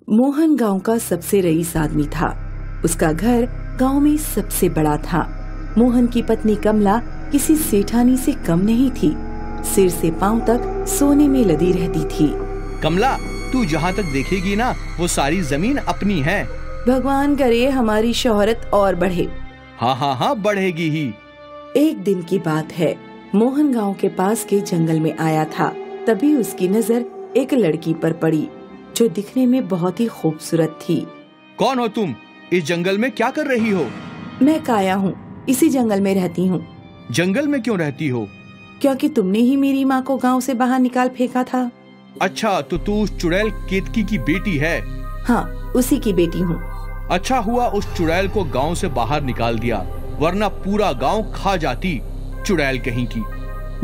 मोहन गांव का सबसे रईस आदमी था। उसका घर गांव में सबसे बड़ा था। मोहन की पत्नी कमला किसी सेठानी से कम नहीं थी। सिर से पांव तक सोने में लदी रहती थी। कमला, तू जहाँ तक देखेगी ना, वो सारी जमीन अपनी है। भगवान करे हमारी शोहरत और बढ़े। हाँ हाँ हाँ, बढ़ेगी ही। एक दिन की बात है, मोहन गांव के पास के जंगल में आया था। तभी उसकी नजर एक लड़की पर पड़ी जो दिखने में बहुत ही खूबसूरत थी। कौन हो तुम? इस जंगल में क्या कर रही हो? मैं काया हूँ, इसी जंगल में रहती हूँ। जंगल में क्यों रहती हो? क्योंकि तुमने ही मेरी माँ को गांव से बाहर निकाल फेंका था। अच्छा, तो तू उस चुड़ैल केतकी की बेटी है? हाँ, उसी की बेटी हूँ। अच्छा हुआ उस चुड़ैल को गांव से बाहर निकाल दिया, वरना पूरा गांव खा जाती चुड़ैल कहीं की।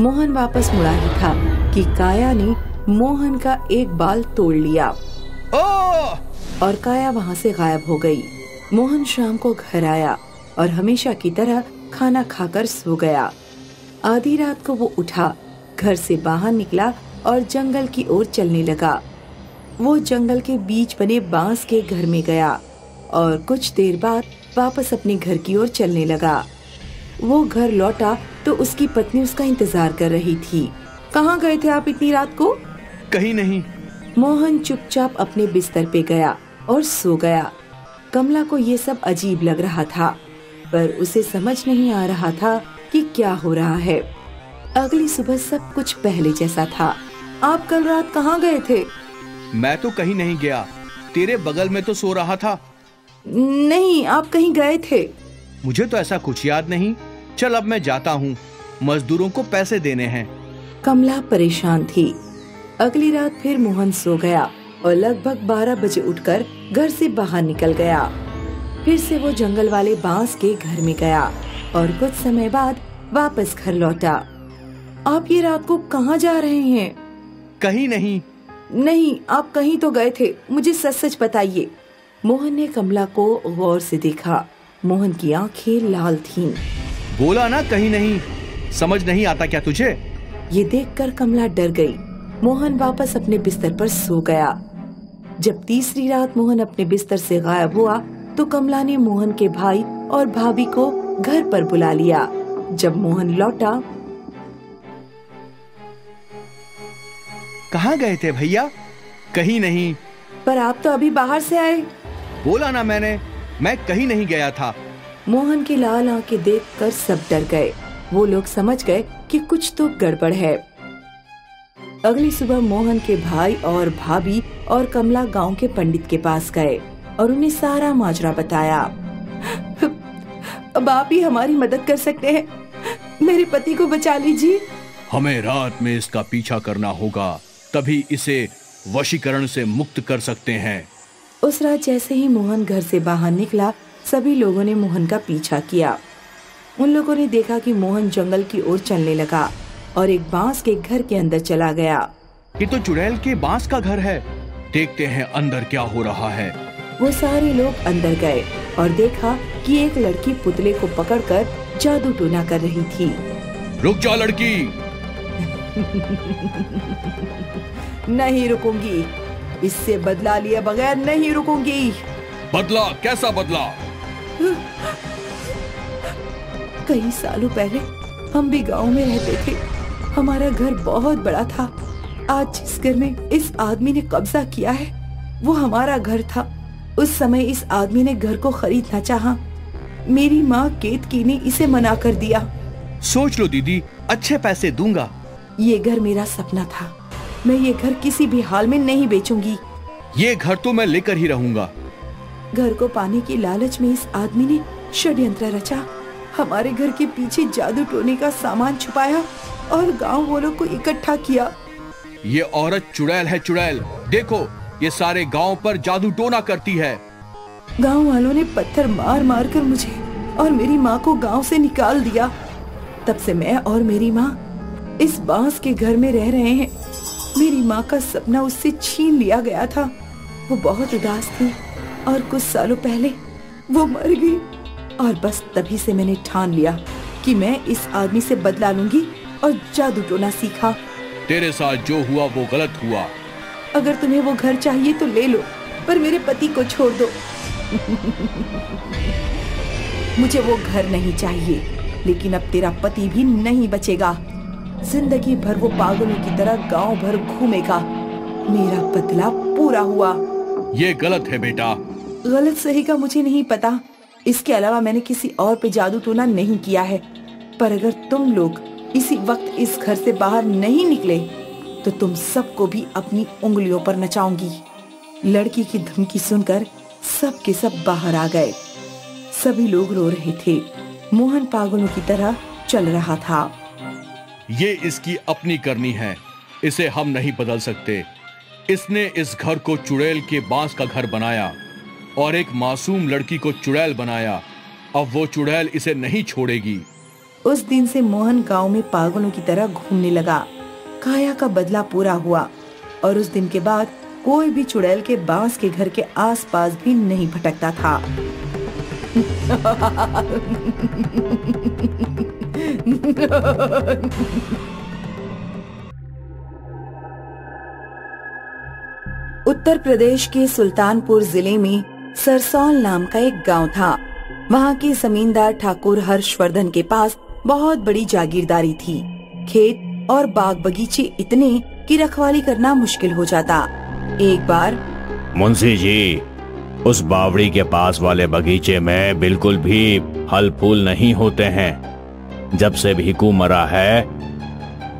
मोहन वापस मुड़ा ही था कि काया ने मोहन का एक बाल तोड़ लिया और काया वहाँ से गायब हो गई। मोहन शाम को घर आया और हमेशा की तरह खाना खाकर सो गया। आधी रात को वो उठा, घर से बाहर निकला और जंगल की ओर चलने लगा। वो जंगल के बीच बने बांस के घर में गया और कुछ देर बाद वापस अपने घर की ओर चलने लगा। वो घर लौटा तो उसकी पत्नी उसका इंतजार कर रही थी। कहाँ गए थे आप इतनी रात को? कहीं नहीं। मोहन चुपचाप अपने बिस्तर पे गया और सो गया। कमला को ये सब अजीब लग रहा था, पर उसे समझ नहीं आ रहा था कि क्या हो रहा है। अगली सुबह सब कुछ पहले जैसा था। आप कल रात कहाँ गए थे? मैं तो कहीं नहीं गया, तेरे बगल में तो सो रहा था। नहीं, आप कहीं गए थे। मुझे तो ऐसा कुछ याद नहीं। चल अब मैं जाता हूँ, मजदूरों को पैसे देने हैं। कमला परेशान थी। अगली रात फिर मोहन सो गया और लगभग 12 बजे उठकर घर से बाहर निकल गया। फिर से वो जंगल वाले बांस के घर में गया और कुछ समय बाद वापस घर लौटा। आप ये रात को कहाँ जा रहे हैं? कहीं नहीं। नहीं, आप कहीं तो गए थे, मुझे सच सच बताइए। मोहन ने कमला को गौर से देखा। मोहन की आंखें लाल थीं। बोला ना कहीं नहीं, समझ नहीं आता क्या तुझे? ये देखकर कमला डर गई। मोहन वापस अपने बिस्तर पर सो गया। जब तीसरी रात मोहन अपने बिस्तर से गायब हुआ तो कमला ने मोहन के भाई और भाभी को घर पर बुला लिया। जब मोहन लौटा, कहाँ गए थे भैया? कहीं नहीं। पर आप तो अभी बाहर से आए। बोला ना मैंने, मैं कहीं नहीं गया था। मोहन की लाल आंखें देखकर सब डर गए। वो लोग समझ गए कि कुछ तो गड़बड़ है। अगली सुबह मोहन के भाई और भाभी और कमला गांव के पंडित के पास गए और उन्हें सारा माजरा बताया। अब आप ही हमारी मदद कर सकते हैं, मेरे पति को बचा लीजिए। हमें रात में इसका पीछा करना होगा, तभी इसे वशीकरण से मुक्त कर सकते हैं। उस रात जैसे ही मोहन घर से बाहर निकला, सभी लोगों ने मोहन का पीछा किया। उन लोगों ने देखा कि मोहन जंगल की ओर चलने लगा और एक बांस के घर के अंदर चला गया। ये तो चुड़ैल के बांस का घर है, देखते हैं अंदर क्या हो रहा है। वो सारे लोग अंदर गए और देखा कि एक लड़की पुतले को पकड़कर जादू टोना कर रही थी। रुक जा लड़की। नहीं रुकूंगी, इससे बदला लिए बगैर नहीं रुकूंगी। बदला? कैसा बदला? कई सालों पहले हम भी गांव में रहते थे। हमारा घर बहुत बड़ा था। आज जिस घर में इस आदमी ने कब्जा किया है वो हमारा घर था। उस समय इस आदमी ने घर को खरीदना चाहा। मेरी माँ केतकी ने इसे मना कर दिया। सोच लो दीदी, अच्छे पैसे दूंगा। ये घर मेरा सपना था। मैं ये घर किसी भी हाल में नहीं बेचूंगी। ये घर तो मैं लेकर ही रहूंगा। घर को पाने की लालच में इस आदमी ने षड्यंत्र रचा। हमारे घर के पीछे जादू टोने का सामान छुपाया और गांव वालों को इकट्ठा किया। ये औरत चुड़ैल है, चुड़ैल। देखो, ये सारे गांव पर जादू टोना करती है। गांव वालों ने पत्थर मार मार कर मुझे और मेरी माँ को गांव से निकाल दिया। तब से मैं और मेरी माँ इस बांस के घर में रह रहे हैं। मेरी माँ का सपना उससे छीन लिया गया था। वो बहुत उदास थी और कुछ सालों पहले वो मर गई। और बस तभी से मैंने ठान लिया कि मैं इस आदमी से बदला लूंगी और जादू टोना सीखा। तेरे साथ जो हुआ वो गलत हुआ। अगर तुम्हें वो घर चाहिए तो ले लो, पर मेरे पति को छोड़ दो। मुझे वो घर नहीं चाहिए, लेकिन अब तेरा पति भी नहीं बचेगा। जिंदगी भर वो पागलों की तरह गांव भर घूमेगा। मेरा बदला पूरा हुआ। ये गलत है बेटा। गलत सही का मुझे नहीं पता। इसके अलावा मैंने किसी और पे जादू टोना नहीं किया है। पर अगर तुम लोग इसी वक्त इस घर से बाहर नहीं निकले तो तुम सबको भी अपनी उंगलियों पर नचाऊंगी। लड़की की धमकी सुनकर सब के सब बाहर आ गए। सभी लोग रो रहे थे। मोहन पागलों की तरह चल रहा था। ये इसकी अपनी करनी है, इसे हम नहीं बदल सकते। इसने इस घर को चुड़ैल के बांस का घर बनाया और एक मासूम लड़की को चुड़ैल बनाया। अब वो चुड़ैल इसे नहीं छोड़ेगी। उस दिन से मोहन गांव में पागलों की तरह घूमने लगा। काया का बदला पूरा हुआ और उस दिन के बाद कोई भी चुड़ैल के बांस के घर के आसपास भी नहीं भटकता था। उत्तर प्रदेश के सुल्तानपुर जिले में सरसौल नाम का एक गांव था। वहाँ के जमींदार ठाकुर हर्षवर्धन के पास बहुत बड़ी जागीरदारी थी। खेत और बाग बगीचे इतने कि रखवाली करना मुश्किल हो जाता। एक बार, मुंशी जी, उस बावड़ी के पास वाले बगीचे में बिल्कुल भी फल फूल नहीं होते हैं। जब से भीकू मरा है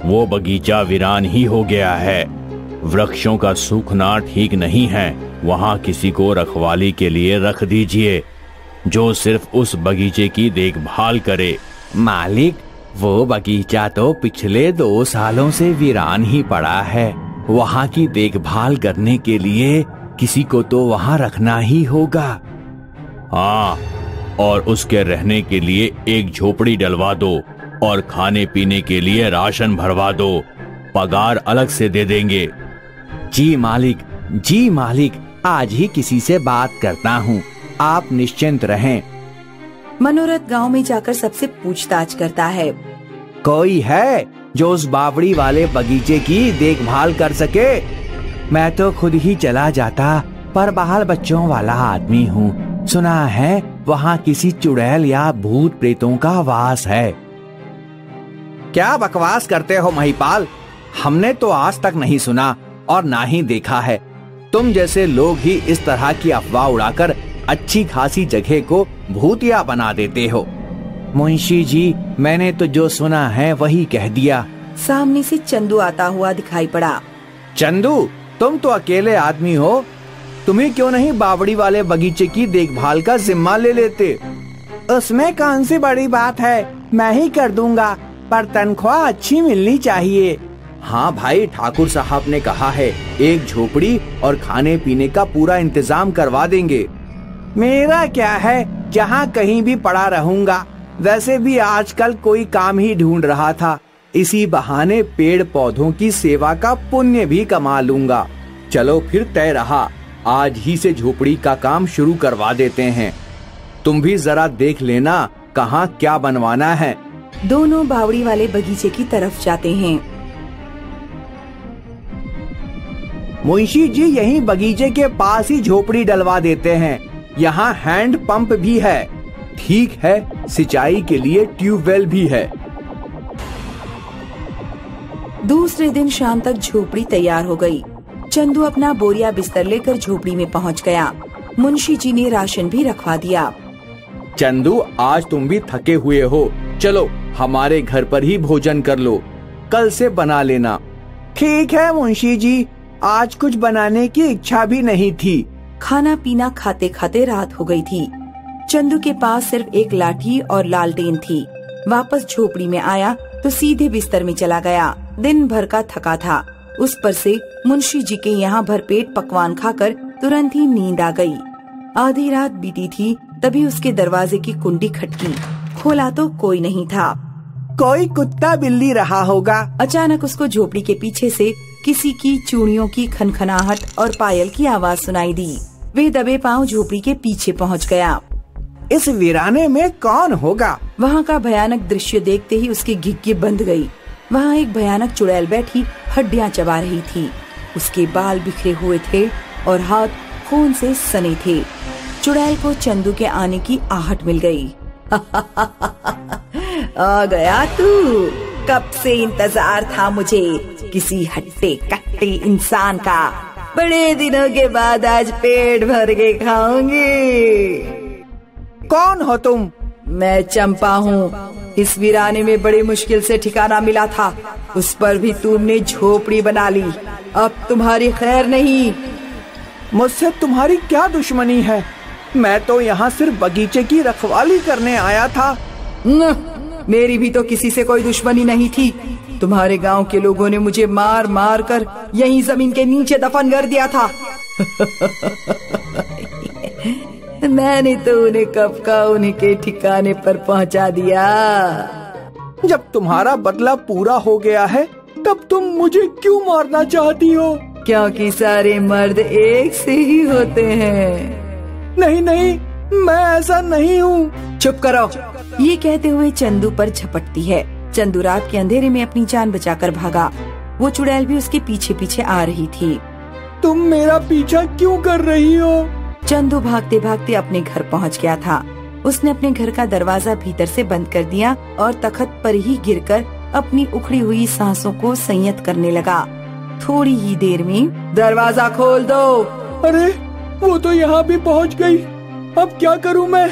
वो बगीचा वीरान ही हो गया है। वृक्षों का सूखना ठीक नहीं है। वहाँ किसी को रखवाली के लिए रख दीजिए जो सिर्फ उस बगीचे की देखभाल करे। मालिक, वो बगीचा तो पिछले 2 सालों से वीरान ही पड़ा है। वहाँ की देखभाल करने के लिए किसी को तो वहाँ रखना ही होगा। हाँ, और उसके रहने के लिए एक झोपड़ी डलवा दो और खाने पीने के लिए राशन भरवा दो। पगार अलग से दे देंगे। जी मालिक, जी मालिक, आज ही किसी से बात करता हूँ। आप निश्चिंत रहें। मनोरथ गांव में जाकर सबसे पूछताछ करता है। कोई है जो उस बावड़ी वाले बगीचे की देखभाल कर सके? मैं तो खुद ही चला जाता, पर बाल बच्चों वाला आदमी हूँ। सुना है वहाँ किसी चुड़ैल या भूत प्रेतों का वास है। क्या बकवास करते हो महिपाल? हमने तो आज तक नहीं सुना और ना ही देखा है। तुम जैसे लोग ही इस तरह की अफवाह उड़ाकर अच्छी खासी जगह को भूतिया बना देते हो। मुंशी जी, मैंने तो जो सुना है वही कह दिया। सामने से चंदू आता हुआ दिखाई पड़ा। चंदू, तुम तो अकेले आदमी हो। तुम्हें क्यों नहीं बावड़ी वाले बगीचे की देखभाल का जिम्मा ले लेते? उसमें कौन सी बड़ी बात है, मैं ही कर दूंगा, पर तनख्वाह अच्छी मिलनी चाहिए। हाँ भाई, ठाकुर साहब ने कहा है एक झोपड़ी और खाने पीने का पूरा इंतजाम करवा देंगे। मेरा क्या है, जहाँ कहीं भी पड़ा रहूंगा। वैसे भी आजकल कोई काम ही ढूंढ रहा था। इसी बहाने पेड़ पौधों की सेवा का पुण्य भी कमा लूंगा। चलो फिर तय रहा, आज ही से झोपड़ी का काम शुरू करवा देते हैं। तुम भी जरा देख लेना कहाँ क्या बनवाना है। दोनों बावड़ी वाले बगीचे की तरफ जाते हैं। मुंशी जी, यहीं बगीचे के पास ही झोपड़ी डलवा देते हैं। यहाँ हैंड पंप भी है। ठीक है, सिंचाई के लिए ट्यूबवेल भी है। दूसरे दिन शाम तक झोपड़ी तैयार हो गई। चंदू अपना बोरिया बिस्तर लेकर झोपड़ी में पहुंच गया। मुंशी जी ने राशन भी रखवा दिया। चंदू, आज तुम भी थके हुए हो, चलो हमारे घर पर ही भोजन कर लो, कल से बना लेना। ठीक है मुंशी जी, आज कुछ बनाने की इच्छा भी नहीं थी। खाना पीना खाते खाते रात हो गई थी। चंदू के पास सिर्फ एक लाठी और लालटेन थी। वापस झोपड़ी में आया तो सीधे बिस्तर में चला गया। दिन भर का थका था, उस पर से मुंशी जी के यहाँ भरपेट पकवान खाकर तुरंत ही नींद आ गई। आधी रात बीती थी, तभी उसके दरवाजे की कुंडी खटकी। खोला तो कोई नहीं था। कोई कुत्ता बिल्ली रहा होगा। अचानक उसको झोपड़ी के पीछे से किसी की चूड़ियों की खनखनाहट और पायल की आवाज सुनाई दी। वे दबे पांव झोपड़ी के पीछे पहुंच गया। इस वीराने में कौन होगा? वहाँ का भयानक दृश्य देखते ही उसकी घिघी बंध गई। वहाँ एक भयानक चुड़ैल बैठी हड्डियां चबा रही थी। उसके बाल बिखरे हुए थे और हाथ खून से सने थे। चुड़ैल को चंदू के आने की आहट मिल गई। आ गया तू, कब से इंतजार था मुझे किसी हट्टे कट्टे इंसान का। बड़े दिनों के बाद आज पेट भर के खाऊंगी। कौन हो तुम? मैं चंपा हूँ। इस वीराने में बड़ी मुश्किल से ठिकाना मिला था, उस पर भी तुमने झोपड़ी बना ली। अब तुम्हारी खैर नहीं। मुझसे तुम्हारी क्या दुश्मनी है? मैं तो यहाँ सिर्फ बगीचे की रखवाली करने आया था। मेरी भी तो किसी से कोई दुश्मनी नहीं थी। तुम्हारे गांव के लोगों ने मुझे मार मार कर यहीं जमीन के नीचे दफन कर दिया था। मैंने तो उन्हें कब का उन्हीं के ठिकाने पर पहुंचा दिया। जब तुम्हारा बदला पूरा हो गया है तब तुम मुझे क्यों मारना चाहती हो? क्योंकि सारे मर्द एक से ही होते हैं। नहीं नहीं, मैं ऐसा नहीं हूँ। चुप करो। ये कहते हुए चंदू पर झपटती है। चंदू रात के अंधेरे में अपनी जान बचाकर भागा। वो चुड़ैल भी उसके पीछे पीछे आ रही थी। तुम मेरा पीछा क्यों कर रही हो? चंदू भागते भागते अपने घर पहुंच गया था। उसने अपने घर का दरवाजा भीतर से बंद कर दिया और तख्त पर ही गिरकर अपनी उखड़ी हुई सांसों को संयत करने लगा। थोड़ी ही देर में दरवाजा खोल दो। अरे वो तो यहाँ भी पहुँच गई। अब क्या करूँ मैं?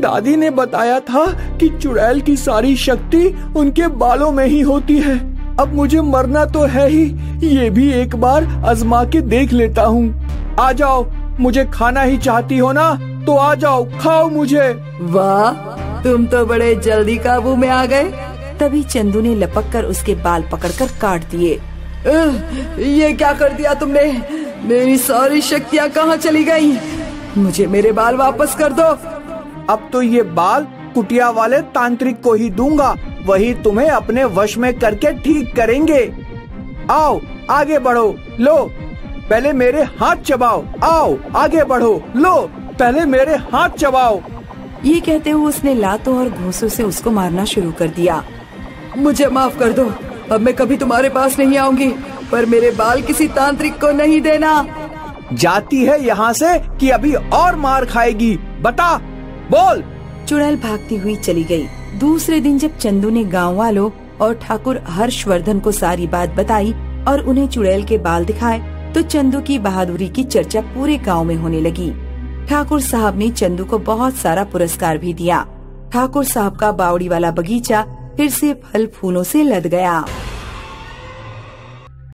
दादी ने बताया था कि चुड़ैल की सारी शक्ति उनके बालों में ही होती है। अब मुझे मरना तो है ही, ये भी एक बार आजमा के देख लेता हूँ। आ जाओ, मुझे खाना ही चाहती हो ना, तो आ जाओ, खाओ मुझे। वाह, तुम तो बड़े जल्दी काबू में आ गए। तभी चंदू ने लपक कर उसके बाल पकड़कर काट दिए। ये क्या कर दिया तुमने? मेरी सारी शक्तियाँ कहाँ चली गयी? मुझे मेरे बाल वापस कर दो। अब तो ये बाल कुटिया वाले तांत्रिक को ही दूंगा, वही तुम्हें अपने वश में करके ठीक करेंगे। आओ आगे बढ़ो, लो पहले मेरे हाथ चबाओ। आओ आगे बढ़ो, लो पहले मेरे हाथ चबाओ। ये कहते हुए उसने लातों और घूंसों से उसको मारना शुरू कर दिया। मुझे माफ कर दो, अब मैं कभी तुम्हारे पास नहीं आऊंगी, पर मेरे बाल किसी तांत्रिक को नहीं देना। जाती है यहाँ से कि अभी और मार खाएगी? बता, बोल। चुड़ैल भागती हुई चली गई। दूसरे दिन जब चंदू ने गांव वालों और ठाकुर हर्षवर्धन को सारी बात बताई और उन्हें चुड़ैल के बाल दिखाए, तो चंदू की बहादुरी की चर्चा पूरे गांव में होने लगी। ठाकुर साहब ने चंदू को बहुत सारा पुरस्कार भी दिया। ठाकुर साहब का बावड़ी वाला बगीचा फिर से फल फूलों से लद गया।